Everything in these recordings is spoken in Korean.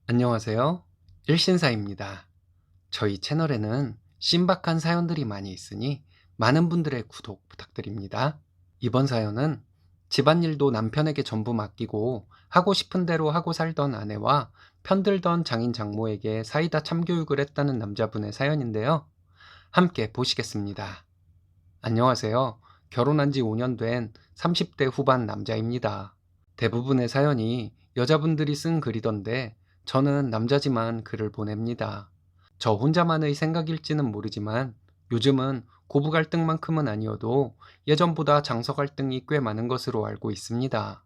안녕하세요. 일신사입니다. 저희 채널에는 신박한 사연들이 많이 있으니 많은 분들의 구독 부탁드립니다. 이번 사연은 집안일도 남편에게 전부 맡기고 하고 싶은 대로 하고 살던 아내와 편들던 장인 장모에게 사이다 참교육을 했다는 남자분의 사연인데요. 함께 보시겠습니다. 안녕하세요. 결혼한 지 5년 된 30대 후반 남자입니다. 대부분의 사연이 여자분들이 쓴 글이던데 저는 남자지만 글을 보냅니다. 저 혼자만의 생각일지는 모르지만 요즘은 고부 갈등만큼은 아니어도 예전보다 장서 갈등이 꽤 많은 것으로 알고 있습니다.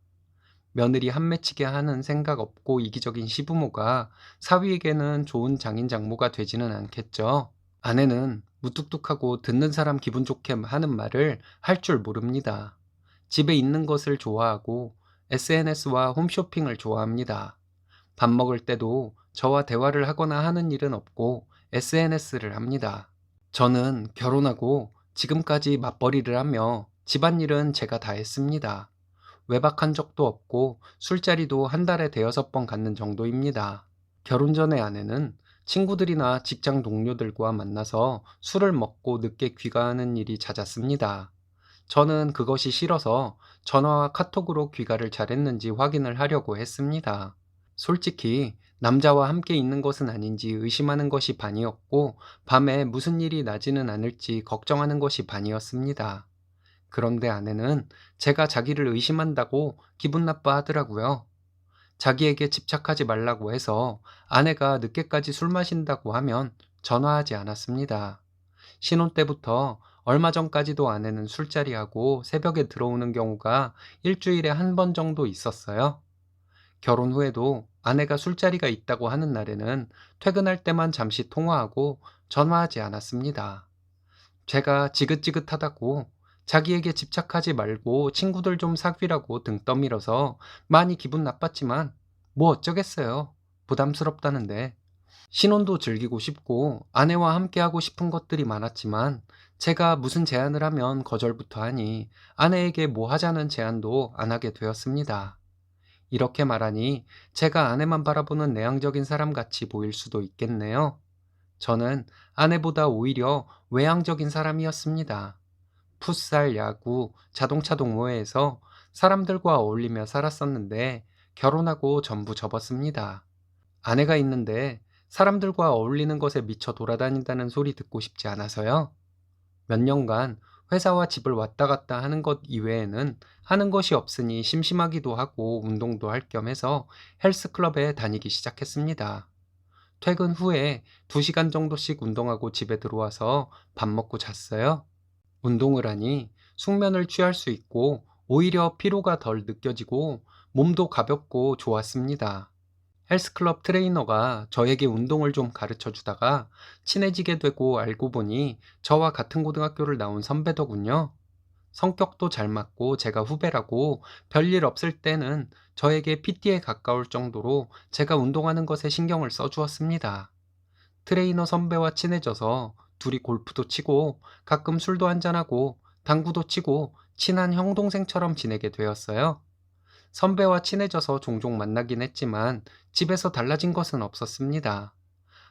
며느리 한 맺히게 하는 생각 없고 이기적인 시부모가 사위에게는 좋은 장인 장모가 되지는 않겠죠. 아내는 무뚝뚝하고 듣는 사람 기분 좋게 하는 말을 할 줄 모릅니다. 집에 있는 것을 좋아하고 SNS와 홈쇼핑을 좋아합니다. 밥 먹을 때도 저와 대화를 하거나 하는 일은 없고 SNS를 합니다. 저는 결혼하고 지금까지 맞벌이를 하며 집안일은 제가 다 했습니다. 외박한 적도 없고 술자리도 한 달에 대여섯 번 갖는 정도입니다. 결혼 전에 아내는 친구들이나 직장 동료들과 만나서 술을 먹고 늦게 귀가하는 일이 잦았습니다. 저는 그것이 싫어서 전화와 카톡으로 귀가를 잘했는지 확인을 하려고 했습니다. 솔직히 남자와 함께 있는 것은 아닌지 의심하는 것이 반이었고, 밤에 무슨 일이 나지는 않을지 걱정하는 것이 반이었습니다. 그런데 아내는 제가 자기를 의심한다고 기분 나빠하더라고요. 자기에게 집착하지 말라고 해서 아내가 늦게까지 술 마신다고 하면 전화하지 않았습니다. 신혼 때부터 얼마 전까지도 아내는 술자리하고 새벽에 들어오는 경우가 일주일에 한 번 정도 있었어요. 결혼 후에도 아내가 술자리가 있다고 하는 날에는 퇴근할 때만 잠시 통화하고 전화하지 않았습니다. 제가 지긋지긋하다고 자기에게 집착하지 말고 친구들 좀 사귀라고 등 떠밀어서 많이 기분 나빴지만 뭐 어쩌겠어요. 부담스럽다는데. 신혼도 즐기고 싶고 아내와 함께하고 싶은 것들이 많았지만 제가 무슨 제안을 하면 거절부터 하니 아내에게 뭐 하자는 제안도 안 하게 되었습니다. 이렇게 말하니 제가 아내만 바라보는 내향적인 사람 같이 보일 수도 있겠네요. 저는 아내보다 오히려 외향적인 사람이었습니다. 풋살, 야구, 자동차 동호회에서 사람들과 어울리며 살았었는데 결혼하고 전부 접었습니다. 아내가 있는데 사람들과 어울리는 것에 미쳐 돌아다닌다는 소리 듣고 싶지 않아서요. 몇 년간 회사와 집을 왔다 갔다 하는 것 이외에는 하는 것이 없으니 심심하기도 하고 운동도 할 겸 해서 헬스클럽에 다니기 시작했습니다. 퇴근 후에 2시간 정도씩 운동하고 집에 들어와서 밥 먹고 잤어요. 운동을 하니 숙면을 취할 수 있고 오히려 피로가 덜 느껴지고 몸도 가볍고 좋았습니다. 헬스클럽 트레이너가 저에게 운동을 좀 가르쳐 주다가 친해지게 되고 알고 보니 저와 같은 고등학교를 나온 선배더군요. 성격도 잘 맞고 제가 후배라고 별일 없을 때는 저에게 PT에 가까울 정도로 제가 운동하는 것에 신경을 써주었습니다. 트레이너 선배와 친해져서 둘이 골프도 치고 가끔 술도 한잔하고 당구도 치고 친한 형 동생처럼 지내게 되었어요. 선배와 친해져서 종종 만나긴 했지만 집에서 달라진 것은 없었습니다.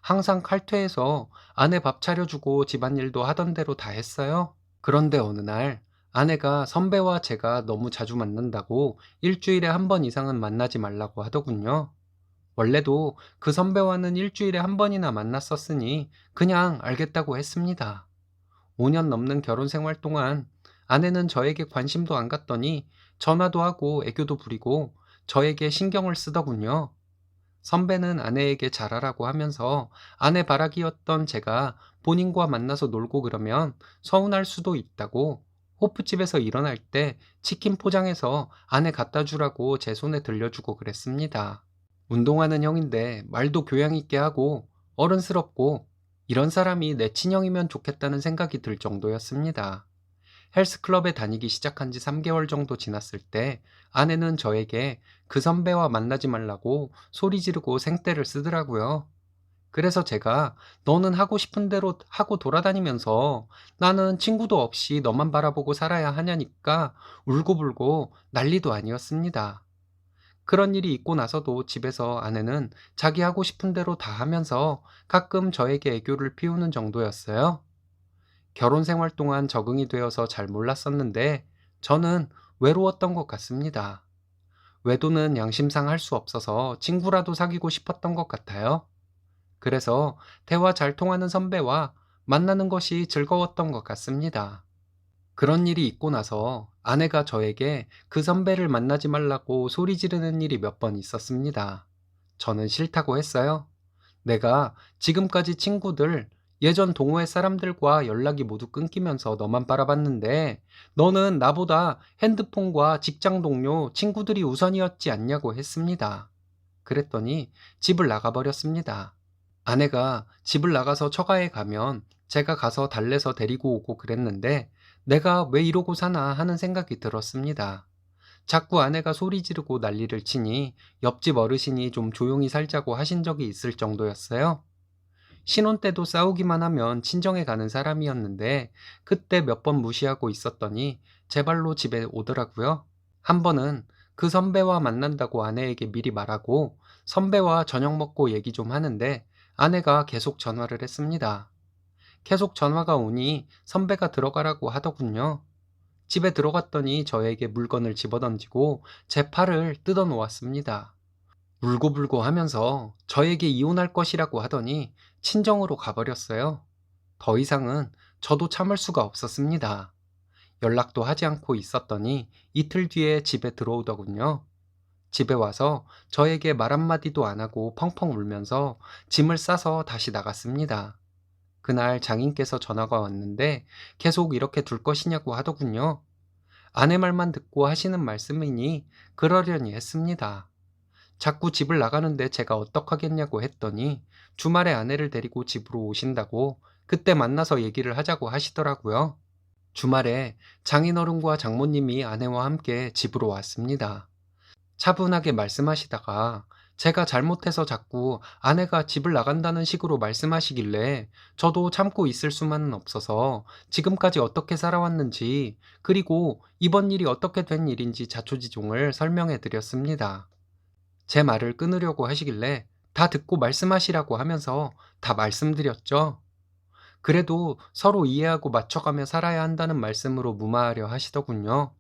항상 칼퇴해서 아내 밥 차려주고 집안일도 하던 대로 다 했어요. 그런데 어느 날 아내가 선배와 제가 너무 자주 만난다고 일주일에 한 번 이상은 만나지 말라고 하더군요. 원래도 그 선배와는 일주일에 한 번이나 만났었으니 그냥 알겠다고 했습니다. 5년 넘는 결혼 생활 동안 아내는 저에게 관심도 안 갖더니 전화도 하고 애교도 부리고 저에게 신경을 쓰더군요. 선배는 아내에게 잘하라고 하면서 아내 바라기였던 제가 본인과 만나서 놀고 그러면 서운할 수도 있다고 호프집에서 일어날 때 치킨 포장해서 아내 갖다 주라고 제 손에 들려주고 그랬습니다. 운동하는 형인데 말도 교양 있게 하고 어른스럽고 이런 사람이 내 친형이면 좋겠다는 생각이 들 정도였습니다. 헬스클럽에 다니기 시작한 지 3개월 정도 지났을 때 아내는 저에게 그 선배와 만나지 말라고 소리 지르고 생떼를 쓰더라고요. 그래서 제가 너는 하고 싶은 대로 하고 돌아다니면서 나는 친구도 없이 너만 바라보고 살아야 하냐니까 울고불고 난리도 아니었습니다. 그런 일이 있고 나서도 집에서 아내는 자기 하고 싶은 대로 다 하면서 가끔 저에게 애교를 피우는 정도였어요. 결혼 생활 동안 적응이 되어서 잘 몰랐었는데 저는 외로웠던 것 같습니다. 외도는 양심상 할 수 없어서 친구라도 사귀고 싶었던 것 같아요. 그래서 대화 잘 통하는 선배와 만나는 것이 즐거웠던 것 같습니다. 그런 일이 있고 나서 아내가 저에게 그 선배를 만나지 말라고 소리 지르는 일이 몇 번 있었습니다. 저는 싫다고 했어요. 내가 지금까지 친구들, 예전 동호회 사람들과 연락이 모두 끊기면서 너만 바라봤는데 너는 나보다 핸드폰과 직장 동료, 친구들이 우선이었지 않냐고 했습니다. 그랬더니 집을 나가버렸습니다. 아내가 집을 나가서 처가에 가면 제가 가서 달래서 데리고 오고 그랬는데 내가 왜 이러고 사나 하는 생각이 들었습니다. 자꾸 아내가 소리 지르고 난리를 치니 옆집 어르신이 좀 조용히 살자고 하신 적이 있을 정도였어요. 신혼 때도 싸우기만 하면 친정에 가는 사람이었는데 그때 몇 번 무시하고 있었더니 제 발로 집에 오더라고요. 한 번은 그 선배와 만난다고 아내에게 미리 말하고 선배와 저녁 먹고 얘기 좀 하는데 아내가 계속 전화를 했습니다. 계속 전화가 오니 선배가 들어가라고 하더군요. 집에 들어갔더니 저에게 물건을 집어던지고 제 팔을 뜯어 놓았습니다. 울고불고 하면서 저에게 이혼할 것이라고 하더니 친정으로 가버렸어요. 더 이상은 저도 참을 수가 없었습니다. 연락도 하지 않고 있었더니 이틀 뒤에 집에 들어오더군요. 집에 와서 저에게 말 한마디도 안 하고 펑펑 울면서 짐을 싸서 다시 나갔습니다. 그날 장인께서 전화가 왔는데 계속 이렇게 둘 것이냐고 하더군요. 아내 말만 듣고 하시는 말씀이니 그러려니 했습니다. 자꾸 집을 나가는데 제가 어떡하겠냐고 했더니 주말에 아내를 데리고 집으로 오신다고 그때 만나서 얘기를 하자고 하시더라고요. 주말에 장인어른과 장모님이 아내와 함께 집으로 왔습니다. 차분하게 말씀하시다가 제가 잘못해서 자꾸 아내가 집을 나간다는 식으로 말씀하시길래 저도 참고 있을 수만은 없어서 지금까지 어떻게 살아왔는지 그리고 이번 일이 어떻게 된 일인지 자초지종을 설명해 드렸습니다. 제 말을 끊으려고 하시길래 다 듣고 말씀하시라고 하면서 다 말씀드렸죠. 그래도 서로 이해하고 맞춰가며 살아야 한다는 말씀으로 무마하려 하시더군요.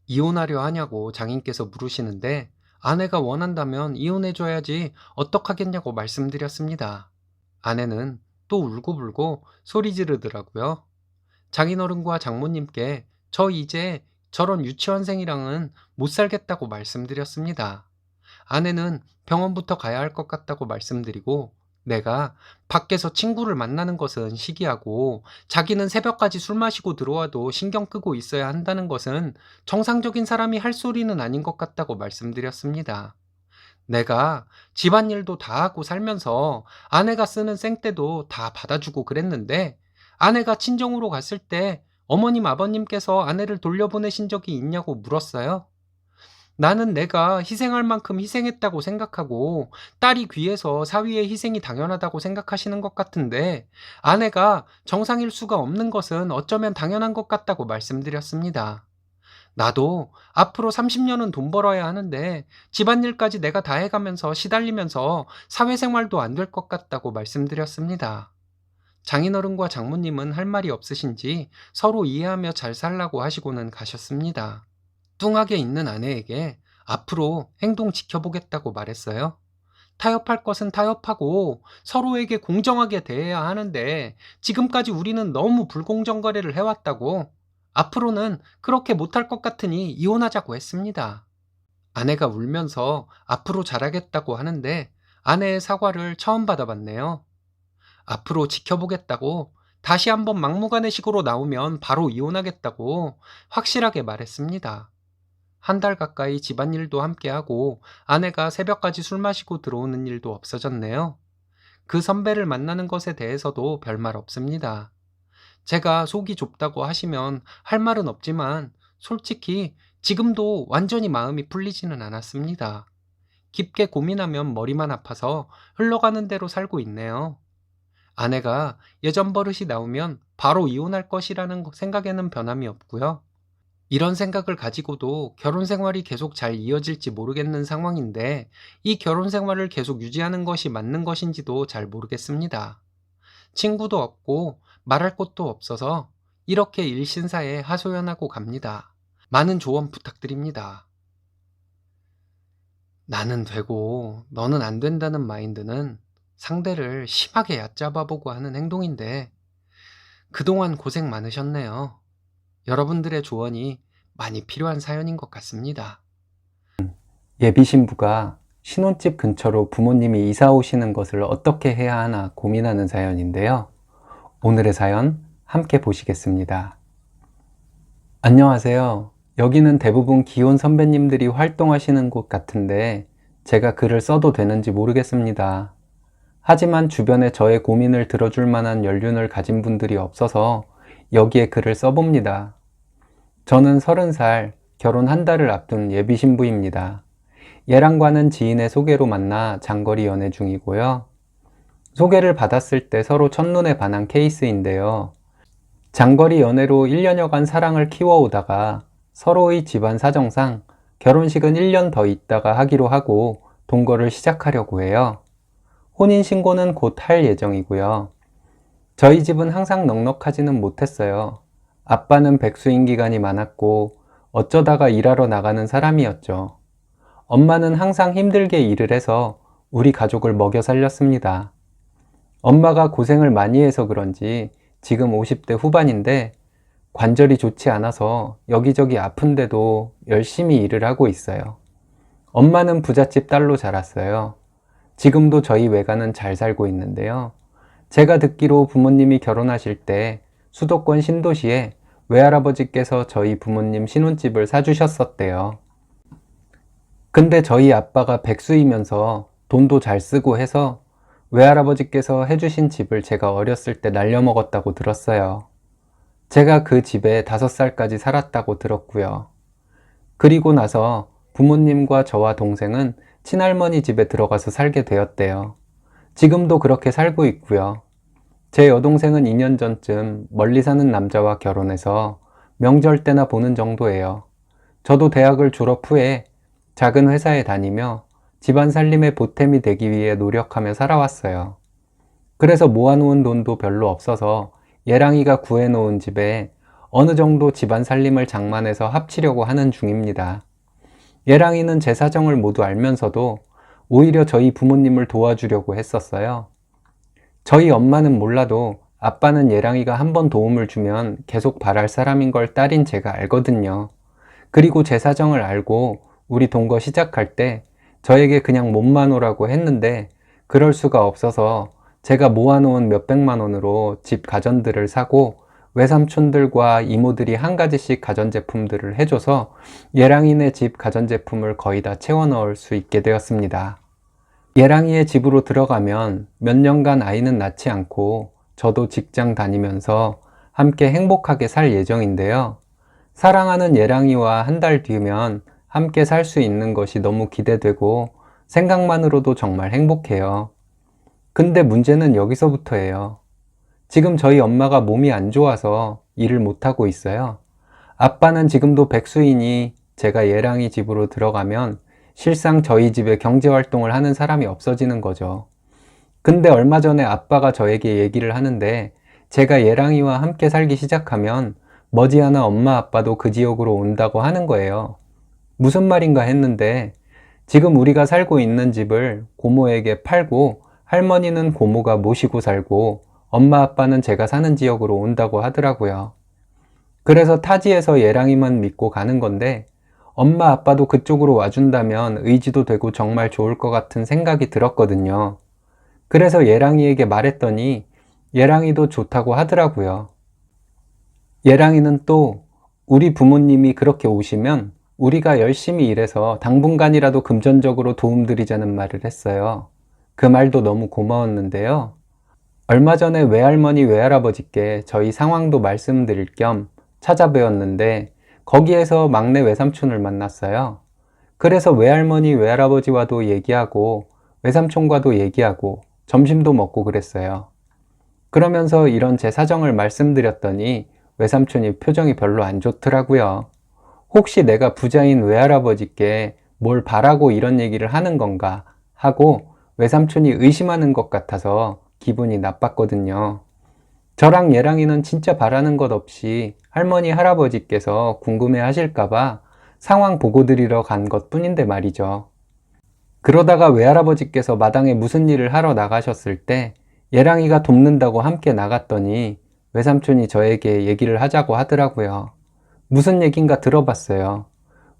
이혼하려 하냐고 장인께서 물으시는데 아내가 원한다면 이혼해줘야지 어떡하겠냐고 말씀드렸습니다. 아내는 또 울고불고 소리 지르더라고요. 장인어른과 장모님께 저 이제 저런 유치원생이랑은 못 살겠다고 말씀드렸습니다. 아내는 병원부터 가야 할 것 같다고 말씀드리고 내가 밖에서 친구를 만나는 것은 시기하고 자기는 새벽까지 술 마시고 들어와도 신경 끄고 있어야 한다는 것은 정상적인 사람이 할 소리는 아닌 것 같다고 말씀드렸습니다. 내가 집안일도 다 하고 살면서 아내가 쓰는 생떼도 다 받아주고 그랬는데 아내가 친정으로 갔을 때 어머님 아버님께서 아내를 돌려보내신 적이 있냐고 물었어요. 나는 내가 희생할 만큼 희생했다고 생각하고 딸이 귀해서 사위의 희생이 당연하다고 생각하시는 것 같은데 아내가 정상일 수가 없는 것은 어쩌면 당연한 것 같다고 말씀드렸습니다. 나도 앞으로 30년은 돈 벌어야 하는데 집안일까지 내가 다 해가면서 시달리면서 사회생활도 안 될 것 같다고 말씀드렸습니다. 장인어른과 장모님은 할 말이 없으신지 서로 이해하며 잘 살라고 하시고는 가셨습니다. 뚱하게 있는 아내에게 앞으로 행동 지켜보겠다고 말했어요. 타협할 것은 타협하고 서로에게 공정하게 대해야 하는데 지금까지 우리는 너무 불공정 거래를 해왔다고 앞으로는 그렇게 못할 것 같으니 이혼하자고 했습니다. 아내가 울면서 앞으로 잘하겠다고 하는데 아내의 사과를 처음 받아봤네요. 앞으로 지켜보겠다고 다시 한번 막무가내식으로 나오면 바로 이혼하겠다고 확실하게 말했습니다. 한 달 가까이 집안일도 함께하고 아내가 새벽까지 술 마시고 들어오는 일도 없어졌네요. 그 선배를 만나는 것에 대해서도 별말 없습니다. 제가 속이 좁다고 하시면 할 말은 없지만 솔직히 지금도 완전히 마음이 풀리지는 않았습니다. 깊게 고민하면 머리만 아파서 흘러가는 대로 살고 있네요. 아내가 예전 버릇이 나오면 바로 이혼할 것이라는 생각에는 변함이 없고요. 이런 생각을 가지고도 결혼 생활이 계속 잘 이어질지 모르겠는 상황인데 이 결혼 생활을 계속 유지하는 것이 맞는 것인지도 잘 모르겠습니다. 친구도 없고 말할 곳도 없어서 이렇게 일신사에 하소연하고 갑니다. 많은 조언 부탁드립니다. 나는 되고 너는 안 된다는 마인드는 상대를 심하게 얕잡아보고 하는 행동인데 그동안 고생 많으셨네요. 여러분들의 조언이 많이 필요한 사연인 것 같습니다. 예비 신부가 신혼집 근처로 부모님이 이사 오시는 것을 어떻게 해야 하나 고민하는 사연인데요. 오늘의 사연 함께 보시겠습니다. 안녕하세요. 여기는 대부분 기혼 선배님들이 활동하시는 곳 같은데 제가 글을 써도 되는지 모르겠습니다. 하지만 주변에 저의 고민을 들어줄 만한 연륜을 가진 분들이 없어서 여기에 글을 써봅니다. 저는 30살, 결혼 한 달을 앞둔 예비 신부입니다. 얘랑과는 지인의 소개로 만나 장거리 연애 중이고요. 소개를 받았을 때 서로 첫눈에 반한 케이스인데요. 장거리 연애로 1년여간 사랑을 키워오다가 서로의 집안 사정상 결혼식은 1년 더 있다가 하기로 하고 동거를 시작하려고 해요. 혼인신고는 곧 할 예정이고요. 저희 집은 항상 넉넉하지는 못했어요. 아빠는 백수인 기간이 많았고 어쩌다가 일하러 나가는 사람이었죠. 엄마는 항상 힘들게 일을 해서 우리 가족을 먹여 살렸습니다. 엄마가 고생을 많이 해서 그런지 지금 50대 후반인데 관절이 좋지 않아서 여기저기 아픈데도 열심히 일을 하고 있어요. 엄마는 부잣집 딸로 자랐어요. 지금도 저희 외가는 잘 살고 있는데요. 제가 듣기로 부모님이 결혼하실 때 수도권 신도시에 외할아버지께서 저희 부모님 신혼집을 사주셨었대요. 근데 저희 아빠가 백수이면서 돈도 잘 쓰고 해서 외할아버지께서 해주신 집을 제가 어렸을 때 날려먹었다고 들었어요. 제가 그 집에 5살까지 살았다고 들었고요. 그리고 나서 부모님과 저와 동생은 친할머니 집에 들어가서 살게 되었대요. 지금도 그렇게 살고 있고요. 제 여동생은 2년 전쯤 멀리 사는 남자와 결혼해서 명절 때나 보는 정도예요. 저도 대학을 졸업 후에 작은 회사에 다니며 집안 살림의 보탬이 되기 위해 노력하며 살아왔어요. 그래서 모아놓은 돈도 별로 없어서 예랑이가 구해놓은 집에 어느 정도 집안 살림을 장만해서 합치려고 하는 중입니다. 예랑이는 제 사정을 모두 알면서도 오히려 저희 부모님을 도와주려고 했었어요. 저희 엄마는 몰라도 아빠는 예랑이가 한번 도움을 주면 계속 바랄 사람인 걸 딸인 제가 알거든요. 그리고 제 사정을 알고 우리 동거 시작할 때 저에게 그냥 몸만 오라고 했는데 그럴 수가 없어서 제가 모아놓은 몇백만 원으로 집 가전들을 사고 외삼촌들과 이모들이 한 가지씩 가전제품들을 해줘서 예랑이네 집 가전제품을 거의 다 채워 넣을 수 있게 되었습니다. 예랑이의 집으로 들어가면 몇 년간 아이는 낳지 않고 저도 직장 다니면서 함께 행복하게 살 예정인데요. 사랑하는 예랑이와 한 달 뒤면 함께 살 수 있는 것이 너무 기대되고 생각만으로도 정말 행복해요. 근데 문제는 여기서부터예요. 지금 저희 엄마가 몸이 안 좋아서 일을 못하고 있어요. 아빠는 지금도 백수이니 제가 예랑이 집으로 들어가면 실상 저희 집에 경제활동을 하는 사람이 없어지는 거죠. 근데 얼마 전에 아빠가 저에게 얘기를 하는데 제가 예랑이와 함께 살기 시작하면 머지않아 엄마 아빠도 그 지역으로 온다고 하는 거예요. 무슨 말인가 했는데 지금 우리가 살고 있는 집을 고모에게 팔고 할머니는 고모가 모시고 살고 엄마 아빠는 제가 사는 지역으로 온다고 하더라고요. 그래서 타지에서 예랑이만 믿고 가는 건데 엄마 아빠도 그쪽으로 와준다면 의지도 되고 정말 좋을 것 같은 생각이 들었거든요. 그래서 예랑이에게 말했더니 예랑이도 좋다고 하더라고요. 예랑이는 또 우리 부모님이 그렇게 오시면 우리가 열심히 일해서 당분간이라도 금전적으로 도움드리자는 말을 했어요. 그 말도 너무 고마웠는데요. 얼마 전에 외할머니 외할아버지께 저희 상황도 말씀드릴 겸 찾아뵈었는데 거기에서 막내 외삼촌을 만났어요. 그래서 외할머니 외할아버지와도 얘기하고 외삼촌과도 얘기하고 점심도 먹고 그랬어요. 그러면서 이런 제 사정을 말씀드렸더니 외삼촌이 표정이 별로 안 좋더라고요. 혹시 내가 부자인 외할아버지께 뭘 바라고 이런 얘기를 하는 건가 하고 외삼촌이 의심하는 것 같아서 기분이 나빴거든요. 저랑 예랑이는 진짜 바라는 것 없이 할머니, 할아버지께서 궁금해 하실까봐 상황 보고 드리러 간 것 뿐인데 말이죠. 그러다가 외할아버지께서 마당에 무슨 일을 하러 나가셨을 때 예랑이가 돕는다고 함께 나갔더니 외삼촌이 저에게 얘기를 하자고 하더라고요. 무슨 얘긴가 들어봤어요.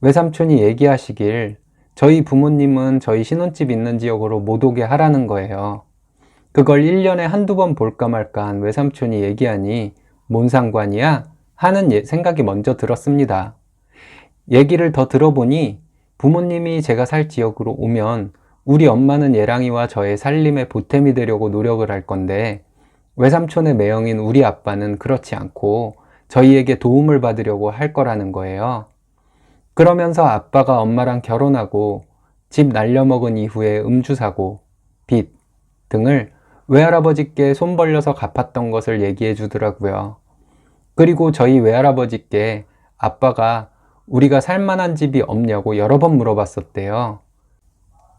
외삼촌이 얘기하시길 저희 부모님은 저희 신혼집 있는 지역으로 못 오게 하라는 거예요. 그걸 1년에 한두 번 볼까 말까 한 외삼촌이 얘기하니 뭔 상관이야? 하는 생각이 먼저 들었습니다. 얘기를 더 들어보니 부모님이 제가 살 지역으로 오면 우리 엄마는 예랑이와 저의 살림에 보탬이 되려고 노력을 할 건데 외삼촌의 매형인 우리 아빠는 그렇지 않고 저희에게 도움을 받으려고 할 거라는 거예요. 그러면서 아빠가 엄마랑 결혼하고 집 날려먹은 이후에 음주 사고, 빚 등을 외할아버지께 손 벌려서 갚았던 것을 얘기해 주더라고요. 그리고 저희 외할아버지께 아빠가 우리가 살만한 집이 없냐고 여러 번 물어봤었대요.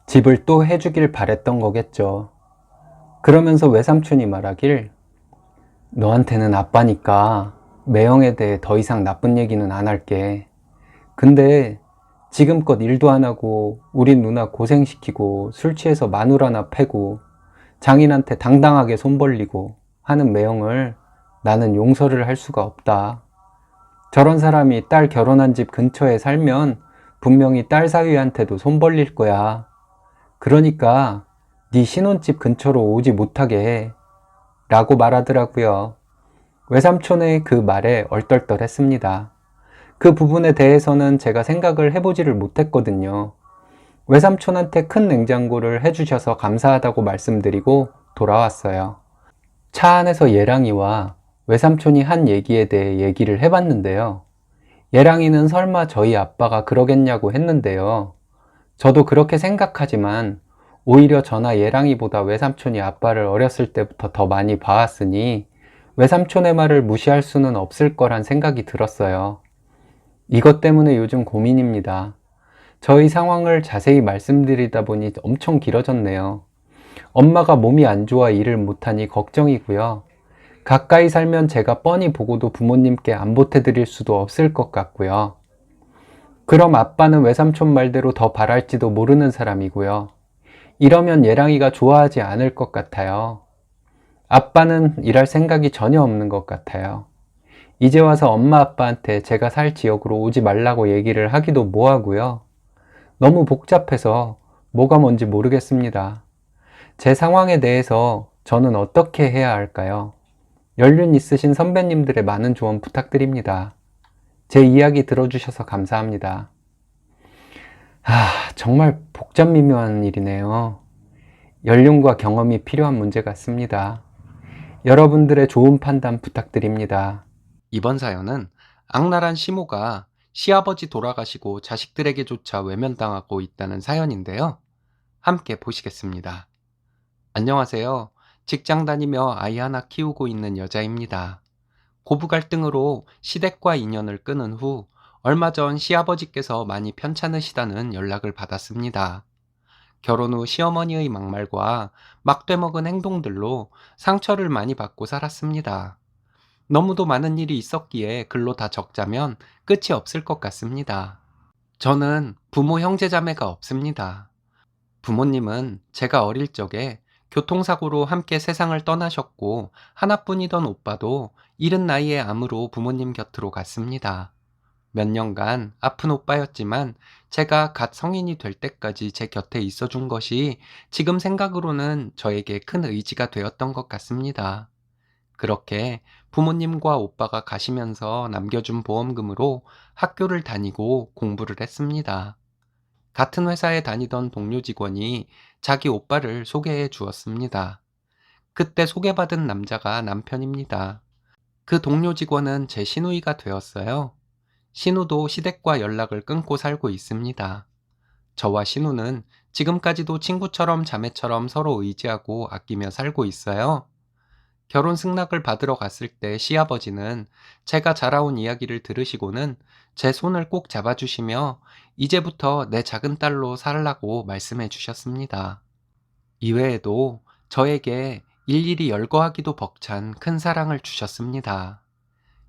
집을 또 해주길 바랬던 거겠죠. 그러면서 외삼촌이 말하길 너한테는 아빠니까 매형에 대해 더 이상 나쁜 얘기는 안 할게. 근데 지금껏 일도 안 하고 우리 누나 고생시키고 술 취해서 마누라 하나 패고 장인한테 당당하게 손 벌리고 하는 매형을 나는 용서를 할 수가 없다. 저런 사람이 딸 결혼한 집 근처에 살면 분명히 딸 사위한테도 손 벌릴 거야. 그러니까 네 신혼집 근처로 오지 못하게 해. 라고 말하더라고요. 외삼촌의 그 말에 얼떨떨했습니다. 그 부분에 대해서는 제가 생각을 해보지를 못했거든요. 외삼촌한테 큰 냉장고를 해주셔서 감사하다고 말씀드리고 돌아왔어요. 차 안에서 예랑이와 외삼촌이 한 얘기에 대해 얘기를 해봤는데요. 예랑이는 설마 저희 아빠가 그러겠냐고 했는데요. 저도 그렇게 생각하지만 오히려 저나 예랑이보다 외삼촌이 아빠를 어렸을 때부터 더 많이 봐왔으니 외삼촌의 말을 무시할 수는 없을 거란 생각이 들었어요. 이것 때문에 요즘 고민입니다. 저희 상황을 자세히 말씀드리다 보니 엄청 길어졌네요. 엄마가 몸이 안 좋아 일을 못하니 걱정이고요. 가까이 살면 제가 뻔히 보고도 부모님께 안 보태드릴 수도 없을 것 같고요. 그럼 아빠는 외삼촌 말대로 더 바랄지도 모르는 사람이고요. 이러면 예랑이가 좋아하지 않을 것 같아요. 아빠는 일할 생각이 전혀 없는 것 같아요. 이제 와서 엄마 아빠한테 제가 살 지역으로 오지 말라고 얘기를 하기도 뭐하고요. 너무 복잡해서 뭐가 뭔지 모르겠습니다. 제 상황에 대해서 저는 어떻게 해야 할까요? 연륜 있으신 선배님들의 많은 조언 부탁드립니다. 제 이야기 들어주셔서 감사합니다. 정말 복잡 미묘한 일이네요. 연륜과 경험이 필요한 문제 같습니다. 여러분들의 좋은 판단 부탁드립니다. 이번 사연은 악랄한 시모가 시아버지 돌아가시고 자식들에게조차 외면당하고 있다는 사연인데요. 함께 보시겠습니다. 안녕하세요. 직장 다니며 아이 하나 키우고 있는 여자입니다. 고부 갈등으로 시댁과 인연을 끊은 후 얼마 전 시아버지께서 많이 편찮으시다는 연락을 받았습니다. 결혼 후 시어머니의 막말과 막되먹은 행동들로 상처를 많이 받고 살았습니다. 너무도 많은 일이 있었기에 글로 다 적자면 끝이 없을 것 같습니다. 저는 부모 형제자매가 없습니다. 부모님은 제가 어릴 적에 교통사고로 함께 세상을 떠나셨고 하나뿐이던 오빠도 이른 나이에 암으로 부모님 곁으로 갔습니다. 몇 년간 아픈 오빠였지만 제가 갓 성인이 될 때까지 제 곁에 있어준 것이 지금 생각으로는 저에게 큰 의지가 되었던 것 같습니다. 그렇게 부모님과 오빠가 가시면서 남겨준 보험금으로 학교를 다니고 공부를 했습니다. 같은 회사에 다니던 동료 직원이 자기 오빠를 소개해 주었습니다. 그때 소개받은 남자가 남편입니다. 그 동료 직원은 제 시누이가 되었어요. 신우도 시댁과 연락을 끊고 살고 있습니다. 저와 신우는 지금까지도 친구처럼 자매처럼 서로 의지하고 아끼며 살고 있어요. 결혼 승낙을 받으러 갔을 때 시아버지는 제가 자라온 이야기를 들으시고는 제 손을 꼭 잡아주시며 이제부터 내 작은 딸로 살라고 말씀해 주셨습니다. 이외에도 저에게 일일이 열거하기도 벅찬 큰 사랑을 주셨습니다.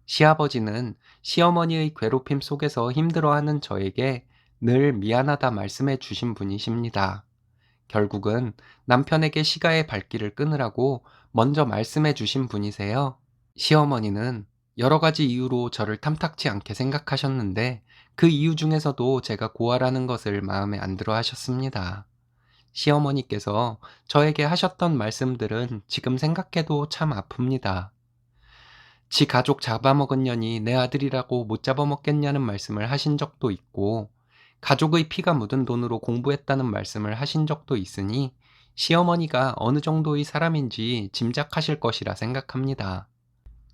시아버지는 시어머니의 괴롭힘 속에서 힘들어하는 저에게 늘 미안하다 말씀해 주신 분이십니다. 결국은 남편에게 시가의 발길을 끊으라고 먼저 말씀해 주신 분이세요. 시어머니는 여러 가지 이유로 저를 탐탁치 않게 생각하셨는데 그 이유 중에서도 제가 고아라는 것을 마음에 안 들어 하셨습니다. 시어머니께서 저에게 하셨던 말씀들은 지금 생각해도 참 아픕니다. 지 가족 잡아먹은 년이 내 아들이라고 못 잡아먹겠냐는 말씀을 하신 적도 있고, 가족의 피가 묻은 돈으로 공부했다는 말씀을 하신 적도 있으니 시어머니가 어느 정도의 사람인지 짐작하실 것이라 생각합니다.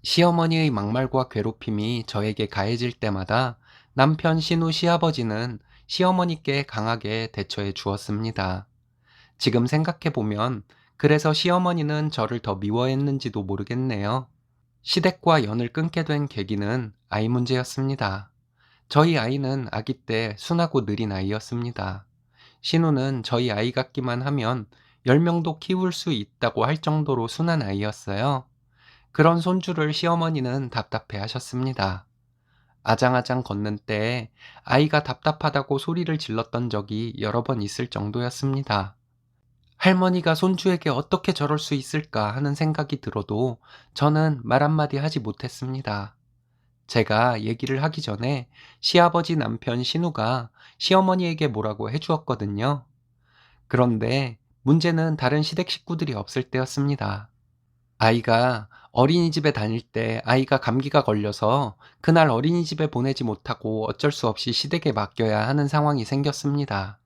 시어머니의 막말과 괴롭힘이 저에게 가해질 때마다 남편 신우 시아버지는 시어머니께 강하게 대처해 주었습니다. 지금 생각해보면 그래서 시어머니는 저를 더 미워했는지도 모르겠네요. 시댁과 연을 끊게 된 계기는 아이 문제였습니다. 저희 아이는 아기 때 순하고 느린 아이였습니다. 신우는 저희 아이 같기만 하면 10명도 키울 수 있다고 할 정도로 순한 아이였어요. 그런 손주를 시어머니는 답답해 하셨습니다. 아장아장 걷는 때에 아이가 답답하다고 소리를 질렀던 적이 여러 번 있을 정도였습니다. 할머니가 손주에게 어떻게 저럴 수 있을까 하는 생각이 들어도 저는 말 한마디 하지 못했습니다. 제가 얘기를 하기 전에 시아버지 남편 신우가 시어머니에게 뭐라고 해주었거든요. 그런데 문제는 다른 시댁 식구들이 없을 때였습니다. 아이가 어린이집에 다닐 때 아이가 감기가 걸려서 그날 어린이집에 보내지 못하고 어쩔 수 없이 시댁에 맡겨야 하는 상황이 생겼습니다.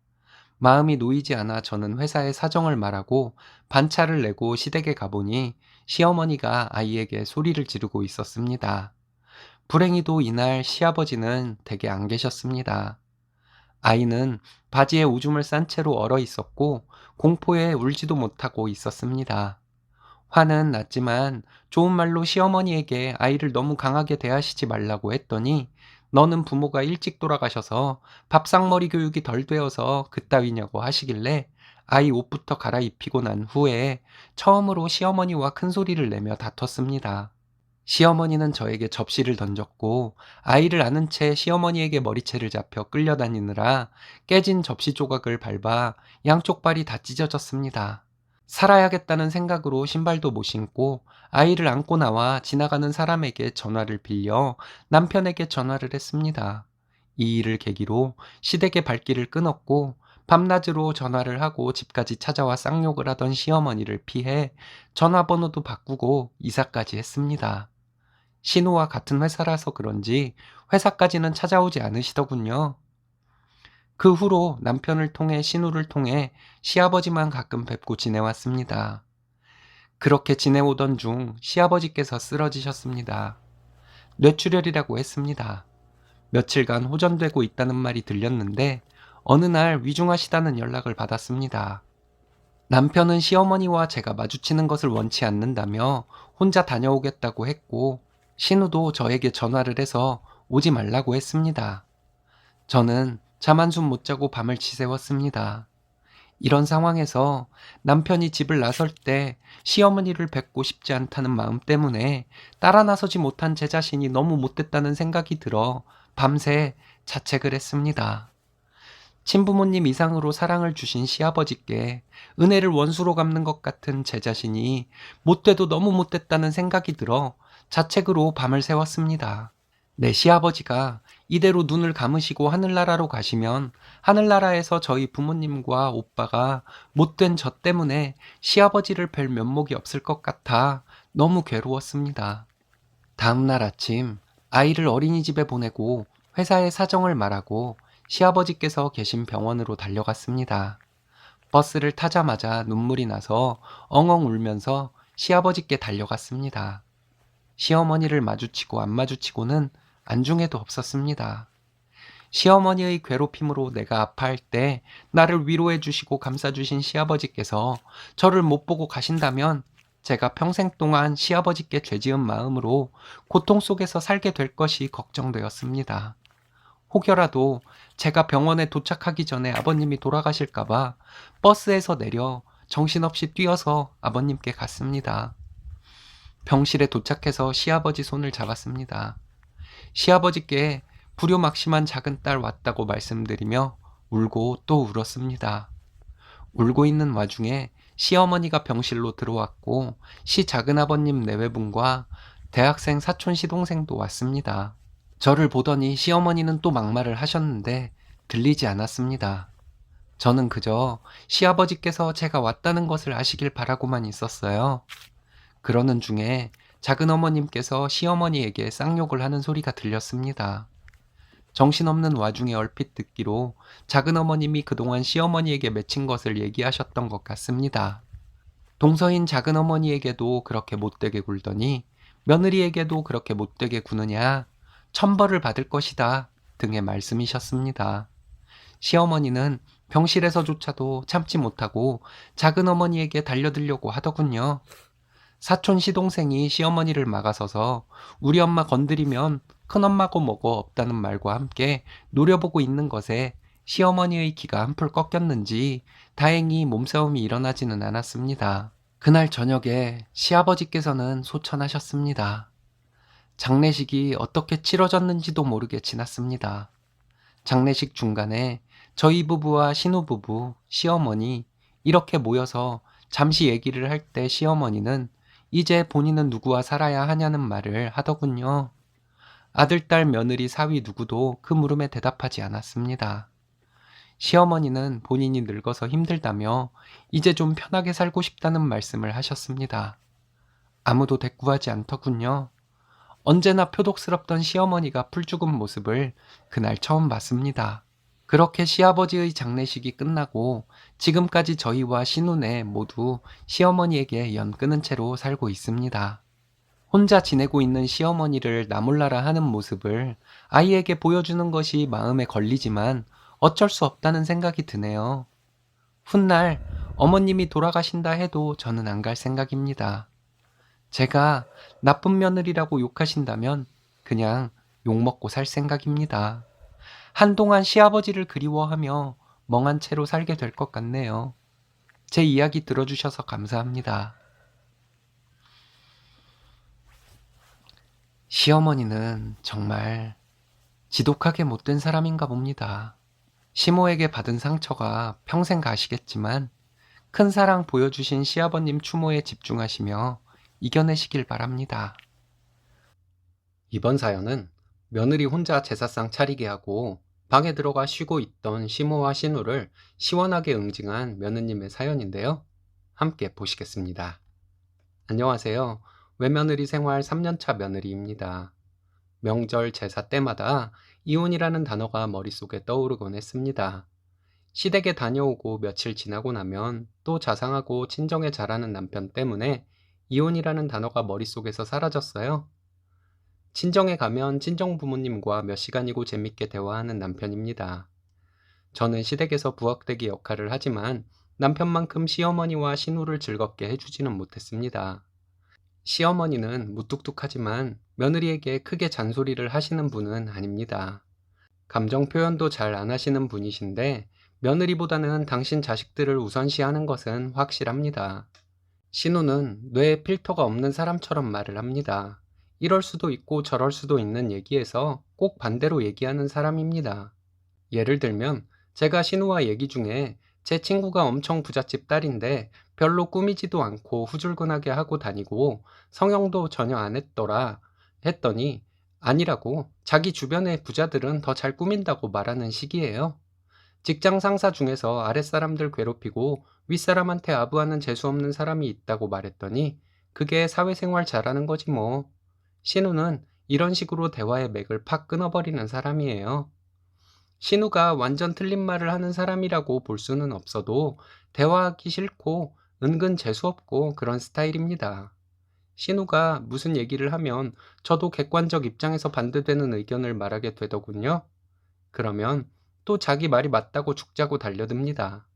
마음이 놓이지 않아 저는 회사에 사정을 말하고 반차를 내고 시댁에 가보니 시어머니가 아이에게 소리를 지르고 있었습니다. 불행히도 이날 시아버지는 댁에 안 계셨습니다. 아이는 바지에 오줌을 싼 채로 얼어 있었고 공포에 울지도 못하고 있었습니다. 화는 났지만 좋은 말로 시어머니에게 아이를 너무 강하게 대하시지 말라고 했더니 너는 부모가 일찍 돌아가셔서 밥상머리 교육이 덜 되어서 그따위냐고 하시길래 아이 옷부터 갈아입히고 난 후에 처음으로 시어머니와 큰 소리를 내며 다퉜습니다. 시어머니는 저에게 접시를 던졌고 아이를 안은 채 시어머니에게 머리채를 잡혀 끌려다니느라 깨진 접시 조각을 밟아 양쪽 발이 다 찢어졌습니다. 살아야겠다는 생각으로 신발도 못 신고 아이를 안고 나와 지나가는 사람에게 전화를 빌려 남편에게 전화를 했습니다. 이 일을 계기로 시댁의 발길을 끊었고 밤낮으로 전화를 하고 집까지 찾아와 쌍욕을 하던 시어머니를 피해 전화번호도 바꾸고 이사까지 했습니다. 신우와 같은 회사라서 그런지 회사까지는 찾아오지 않으시더군요. 그 후로 남편을 통해 신우를 통해 시아버지만 가끔 뵙고 지내왔습니다. 그렇게 지내오던 중 시아버지께서 쓰러지셨습니다. 뇌출혈이라고 했습니다. 며칠간 호전되고 있다는 말이 들렸는데 어느 날 위중하시다는 연락을 받았습니다. 남편은 시어머니와 제가 마주치는 것을 원치 않는다며 혼자 다녀오겠다고 했고 신우도 저에게 전화를 해서 오지 말라고 했습니다. 저는 잠 한숨 못 자고 밤을 지새웠습니다. 이런 상황에서 남편이 집을 나설 때 시어머니를 뵙고 싶지 않다는 마음 때문에 따라 나서지 못한 제 자신이 너무 못됐다는 생각이 들어 밤새 자책을 했습니다. 친부모님 이상으로 사랑을 주신 시아버지께 은혜를 원수로 갚는 것 같은 제 자신이 못돼도 너무 못됐다는 생각이 들어 자책으로 밤을 새웠습니다. 내 시아버지가 이대로 눈을 감으시고 하늘나라로 가시면 하늘나라에서 저희 부모님과 오빠가 못된 저 때문에 시아버지를 뵐 면목이 없을 것 같아 너무 괴로웠습니다. 다음날 아침 아이를 어린이집에 보내고 회사에 사정을 말하고 시아버지께서 계신 병원으로 달려갔습니다. 버스를 타자마자 눈물이 나서 엉엉 울면서 시아버지께 달려갔습니다. 시어머니를 마주치고 안 마주치고는 안중에도 없었습니다. 시어머니의 괴롭힘으로 내가 아파할 때 나를 위로해 주시고 감싸 주신 시아버지께서 저를 못 보고 가신다면 제가 평생 동안 시아버지께 죄지은 마음으로 고통 속에서 살게 될 것이 걱정되었습니다. 혹여라도 제가 병원에 도착하기 전에 아버님이 돌아가실까봐 버스에서 내려 정신없이 뛰어서 아버님께 갔습니다. 병실에 도착해서 시아버지 손을 잡았습니다. 시아버지께 불효막심한 작은 딸 왔다고 말씀드리며 울고 또 울었습니다. 울고 있는 와중에 시어머니가 병실로 들어왔고 시작은아버님 내외분과 대학생 사촌 시동생도 왔습니다. 저를 보더니 시어머니는 또 막말을 하셨는데 들리지 않았습니다. 저는 그저 시아버지께서 제가 왔다는 것을 아시길 바라고만 있었어요. 그러는 중에 작은어머님께서 시어머니에게 쌍욕을 하는 소리가 들렸습니다. 정신없는 와중에 얼핏 듣기로 작은어머님이 그동안 시어머니에게 맺힌 것을 얘기하셨던 것 같습니다. 동서인 작은어머니에게도 그렇게 못되게 굴더니 며느리에게도 그렇게 못되게 구느냐, 천벌을 받을 것이다 등의 말씀이셨습니다. 시어머니는 병실에서조차도 참지 못하고 작은어머니에게 달려들려고 하더군요. 사촌 시동생이 시어머니를 막아서서 우리 엄마 건드리면 큰엄마고 뭐고 없다는 말과 함께 노려보고 있는 것에 시어머니의 기가 한풀 꺾였는지 다행히 몸싸움이 일어나지는 않았습니다. 그날 저녁에 시아버지께서는 소천하셨습니다. 장례식이 어떻게 치러졌는지도 모르게 지났습니다. 장례식 중간에 저희 부부와 신우 부부, 시어머니 이렇게 모여서 잠시 얘기를 할 때 시어머니는 이제 본인은 누구와 살아야 하냐는 말을 하더군요. 아들, 딸, 며느리, 사위 누구도 그 물음에 대답하지 않았습니다. 시어머니는 본인이 늙어서 힘들다며 이제 좀 편하게 살고 싶다는 말씀을 하셨습니다. 아무도 대꾸하지 않더군요. 언제나 표독스럽던 시어머니가 풀죽은 모습을 그날 처음 봤습니다. 그렇게 시아버지의 장례식이 끝나고 지금까지 저희와 신우네 모두 시어머니에게 연 끊은 채로 살고 있습니다. 혼자 지내고 있는 시어머니를 나몰라라 하는 모습을 아이에게 보여주는 것이 마음에 걸리지만 어쩔 수 없다는 생각이 드네요. 훗날 어머님이 돌아가신다 해도 저는 안 갈 생각입니다. 제가 나쁜 며느리라고 욕하신다면 그냥 욕먹고 살 생각입니다. 한동안 시아버지를 그리워하며 멍한 채로 살게 될 것 같네요. 제 이야기 들어주셔서 감사합니다. 시어머니는 정말 지독하게 못된 사람인가 봅니다. 시모에게 받은 상처가 평생 가시겠지만 큰 사랑 보여주신 시아버님 추모에 집중하시며 이겨내시길 바랍니다. 이번 사연은 며느리 혼자 제사상 차리게 하고 방에 들어가 쉬고 있던 시모와 신우를 시원하게 응징한 며느님의 사연인데요. 함께 보시겠습니다. 안녕하세요. 외며느리 생활 3년차 며느리입니다. 명절 제사 때마다 이혼이라는 단어가 머릿속에 떠오르곤 했습니다. 시댁에 다녀오고 며칠 지나고 나면 또 자상하고 친정에 잘하는 남편 때문에 이혼이라는 단어가 머릿속에서 사라졌어요. 친정에 가면 친정 부모님과 몇 시간이고 재밌게 대화하는 남편입니다. 저는 시댁에서 부엌대기 역할을 하지만 남편만큼 시어머니와 신우를 즐겁게 해주지는 못했습니다. 시어머니는 무뚝뚝하지만 며느리에게 크게 잔소리를 하시는 분은 아닙니다. 감정 표현도 잘 안 하시는 분이신데 며느리보다는 당신 자식들을 우선시하는 것은 확실합니다. 신우는 뇌에 필터가 없는 사람처럼 말을 합니다. 이럴 수도 있고 저럴 수도 있는 얘기에서 꼭 반대로 얘기하는 사람입니다. 예를 들면 제가 신우와 얘기 중에 제 친구가 엄청 부잣집 딸인데 별로 꾸미지도 않고 후줄근하게 하고 다니고 성형도 전혀 안 했더라 했더니 아니라고 자기 주변의 부자들은 더 잘 꾸민다고 말하는 식이에요. 직장 상사 중에서 아랫사람들 괴롭히고 윗사람한테 아부하는 재수없는 사람이 있다고 말했더니 그게 사회생활 잘하는 거지 뭐. 신우는 이런 식으로 대화의 맥을 팍 끊어버리는 사람이에요. 신우가 완전 틀린 말을 하는 사람이라고 볼 수는 없어도 대화하기 싫고 은근 재수없고 그런 스타일입니다. 신우가 무슨 얘기를 하면 저도 객관적 입장에서 반대되는 의견을 말하게 되더군요. 그러면 또 자기 말이 맞다고 죽자고 달려듭니다.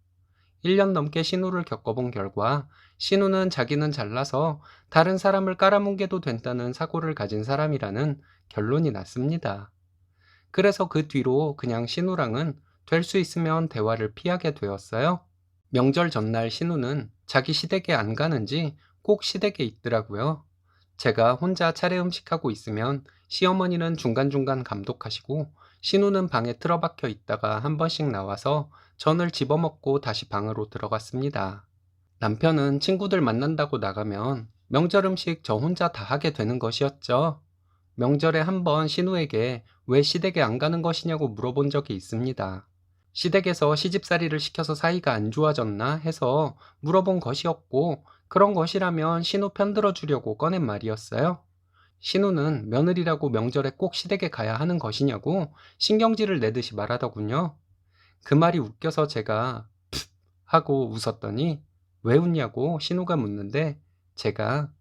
1년 넘게 신우를 겪어본 결과 신우는 자기는 잘나서 다른 사람을 깔아뭉개도 된다는 사고를 가진 사람이라는 결론이 났습니다. 그래서 그 뒤로 그냥 신우랑은 될 수 있으면 대화를 피하게 되었어요. 명절 전날 신우는 자기 시댁에 안 가는지 꼭 시댁에 있더라고요. 제가 혼자 차례 음식하고 있으면 시어머니는 중간중간 감독하시고 신우는 방에 틀어박혀 있다가 한 번씩 나와서 전을 집어먹고 다시 방으로 들어갔습니다. 남편은 친구들 만난다고 나가면 명절 음식 저 혼자 다 하게 되는 것이었죠. 명절에 한 번 신우에게 왜 시댁에 안 가는 것이냐고 물어본 적이 있습니다. 시댁에서 시집살이를 시켜서 사이가 안 좋아졌나 해서 물어본 것이었고, 그런 것이라면 신우 편들어 주려고 꺼낸 말이었어요. 신우는 며느리라고 명절에 꼭 시댁에 가야 하는 것이냐고 신경질을 내듯이 말하더군요. 그 말이 웃겨서 제가 푹 하고 웃었더니 왜 웃냐고 신우가 묻는데, 제가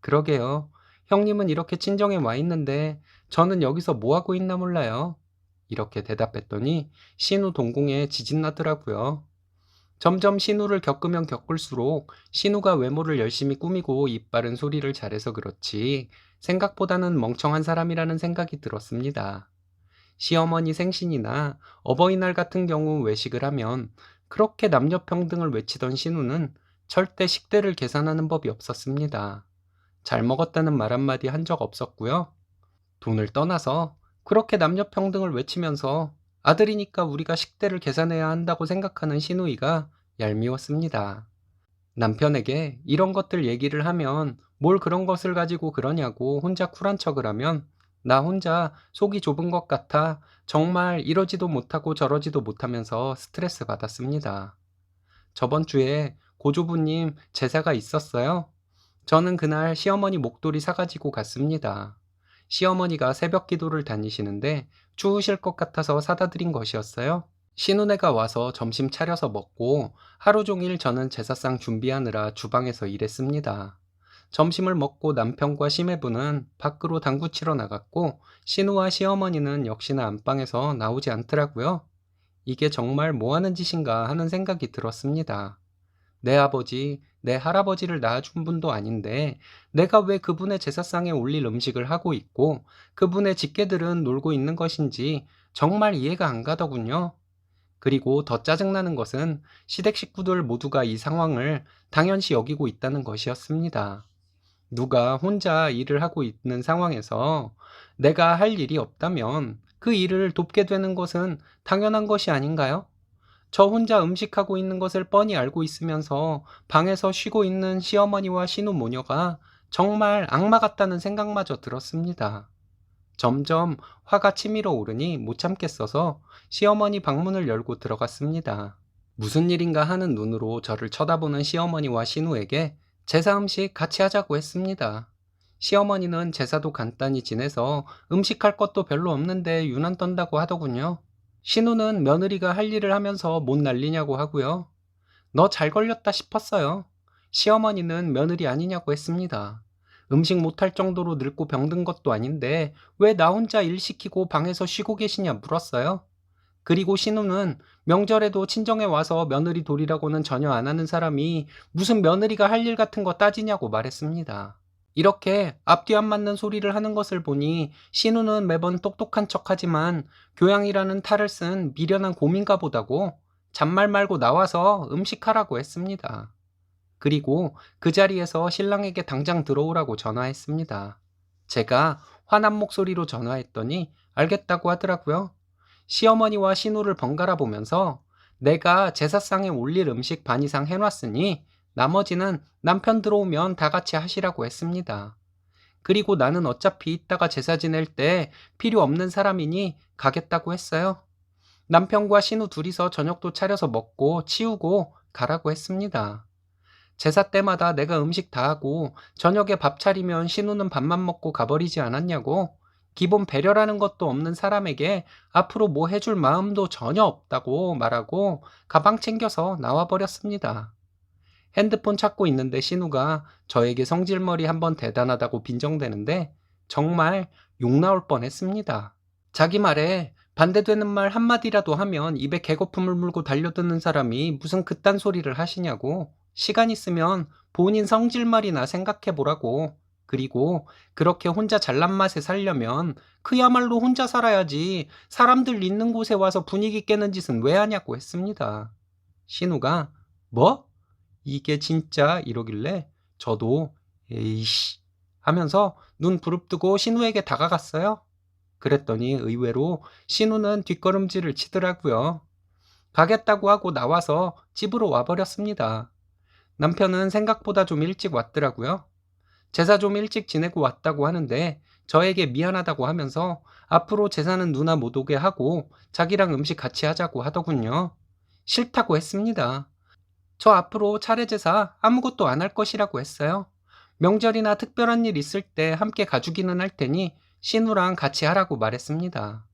그러게요. 형님은 이렇게 친정에 와 있는데 저는 여기서 뭐 하고 있나 몰라요. 이렇게 대답했더니 신우 동공에 지진 나더라고요. 점점 신우를 겪으면 겪을수록 신우가 외모를 열심히 꾸미고 입 바른 소리를 잘해서 그렇지 생각보다는 멍청한 사람이라는 생각이 들었습니다. 시어머니 생신이나 어버이날 같은 경우 외식을 하면 그렇게 남녀 평등을 외치던 신우는 절대 식대를 계산하는 법이 없었습니다. 잘 먹었다는 말 한마디 한 적 없었고요. 돈을 떠나서 그렇게 남녀 평등을 외치면서 아들이니까 우리가 식대를 계산해야 한다고 생각하는 시누이가 얄미웠습니다. 남편에게 이런 것들 얘기를 하면 뭘 그런 것을 가지고 그러냐고 혼자 쿨한 척을 하면 나 혼자 속이 좁은 것 같아 정말 이러지도 못하고 저러지도 못하면서 스트레스 받았습니다. 저번 주에 고조부님 제사가 있었어요. 저는 그날 시어머니 목도리 사가지고 갔습니다. 시어머니가 새벽 기도를 다니시는데 추우실 것 같아서 사다 드린 것이었어요. 신우네가 와서 점심 차려서 먹고 하루 종일 저는 제사상 준비하느라 주방에서 일했습니다. 점심을 먹고 남편과 시매부는 밖으로 당구 치러 나갔고 신우와 시어머니는 역시나 안방에서 나오지 않더라고요. 이게 정말 뭐 하는 짓인가 하는 생각이 들었습니다. 내 아버지, 내 할아버지를 낳아준 분도 아닌데 내가 왜 그분의 제사상에 올릴 음식을 하고 있고 그분의 직계들은 놀고 있는 것인지 정말 이해가 안 가더군요. 그리고 더 짜증나는 것은 시댁 식구들 모두가 이 상황을 당연시 여기고 있다는 것이었습니다. 누가 혼자 일을 하고 있는 상황에서 내가 할 일이 없다면 그 일을 돕게 되는 것은 당연한 것이 아닌가요? 저 혼자 음식하고 있는 것을 뻔히 알고 있으면서 방에서 쉬고 있는 시어머니와 시누 모녀가 정말 악마 같다는 생각마저 들었습니다. 점점 화가 치밀어 오르니 못 참겠어서 시어머니 방문을 열고 들어갔습니다. 무슨 일인가 하는 눈으로 저를 쳐다보는 시어머니와 시누에게 제사 음식 같이 하자고 했습니다. 시어머니는 제사도 간단히 지내서 음식할 것도 별로 없는데 유난 떤다고 하더군요. 신우는 며느리가 할 일을 하면서 못 날리냐고 하고요. 너 잘 걸렸다 싶었어요. 시어머니는 며느리 아니냐고 했습니다. 음식 못할 정도로 늙고 병든 것도 아닌데 왜 나 혼자 일 시키고 방에서 쉬고 계시냐 물었어요. 그리고 신우는 명절에도 친정에 와서 며느리 돌이라고는 전혀 안 하는 사람이 무슨 며느리가 할 일 같은 거 따지냐고 말했습니다. 이렇게 앞뒤 안 맞는 소리를 하는 것을 보니 신우는 매번 똑똑한 척하지만 교양이라는 탈을 쓴 미련한 고민가 보다고 잔말 말고 나와서 음식하라고 했습니다. 그리고 그 자리에서 신랑에게 당장 들어오라고 전화했습니다. 제가 화난 목소리로 전화했더니 알겠다고 하더라고요. 시어머니와 신우를 번갈아 보면서 내가 제사상에 올릴 음식 반 이상 해놨으니 나머지는 남편 들어오면 다 같이 하시라고 했습니다. 그리고 나는 어차피 이따가 제사 지낼 때 필요 없는 사람이니 가겠다고 했어요. 남편과 신우 둘이서 저녁도 차려서 먹고 치우고 가라고 했습니다. 제사 때마다 내가 음식 다 하고 저녁에 밥 차리면 신우는 밥만 먹고 가버리지 않았냐고. 기본 배려라는 것도 없는 사람에게 앞으로 뭐 해줄 마음도 전혀 없다고 말하고 가방 챙겨서 나와버렸습니다. 핸드폰 찾고 있는데 신우가 저에게 성질머리 한번 대단하다고 빈정대는데 정말 욕 나올 뻔했습니다. 자기 말에 반대되는 말 한마디라도 하면 입에 개거품을 물고 달려드는 사람이 무슨 그딴 소리를 하시냐고. 시간 있으면 본인 성질말이나 생각해보라고. 그리고 그렇게 혼자 잘난 맛에 살려면 그야말로 혼자 살아야지 사람들 있는 곳에 와서 분위기 깨는 짓은 왜 하냐고 했습니다. 신우가 뭐? 이게 진짜 이러길래 저도 에이씨 하면서 눈 부릅뜨고 신우에게 다가갔어요. 그랬더니 의외로 신우는 뒷걸음질을 치더라고요. 가겠다고 하고 나와서 집으로 와버렸습니다. 남편은 생각보다 좀 일찍 왔더라고요. 제사 좀 일찍 지내고 왔다고 하는데 저에게 미안하다고 하면서 앞으로 제사는 누나 못 오게 하고 자기랑 음식 같이 하자고 하더군요. 싫다고 했습니다. 저 앞으로 차례 제사 아무것도 안 할 것이라고 했어요. 명절이나 특별한 일 있을 때 함께 가주기는 할 테니 신우랑 같이 하라고 말했습니다.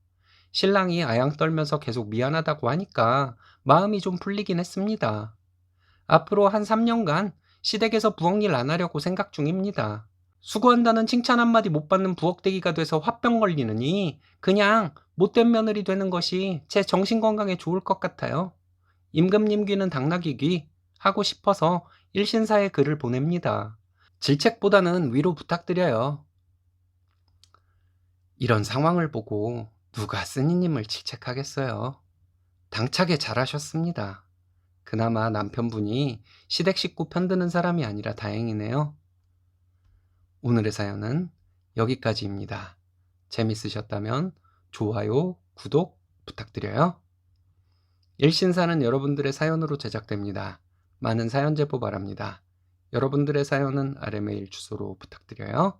신랑이 아양 떨면서 계속 미안하다고 하니까 마음이 좀 풀리긴 했습니다. 앞으로 한 3년간 시댁에서 부엌일 안 하려고 생각 중입니다. 수고한다는 칭찬 한마디 못 받는 부엌대기가 돼서 화병 걸리느니 그냥 못된 며느리 되는 것이 제 정신건강에 좋을 것 같아요. 임금님 귀는 당나귀 귀 하고 싶어서 일신사에 글을 보냅니다. 질책보다는 위로 부탁드려요. 이런 상황을 보고 누가 스님을 질책하겠어요. 당차게 잘하셨습니다. 그나마 남편분이 시댁 식구 편드는 사람이 아니라 다행이네요. 오늘의 사연은 여기까지입니다. 재밌으셨다면 좋아요, 구독 부탁드려요. 일신사는 여러분들의 사연으로 제작됩니다. 많은 사연 제보 바랍니다. 여러분들의 사연은 아래 메일 주소로 부탁드려요.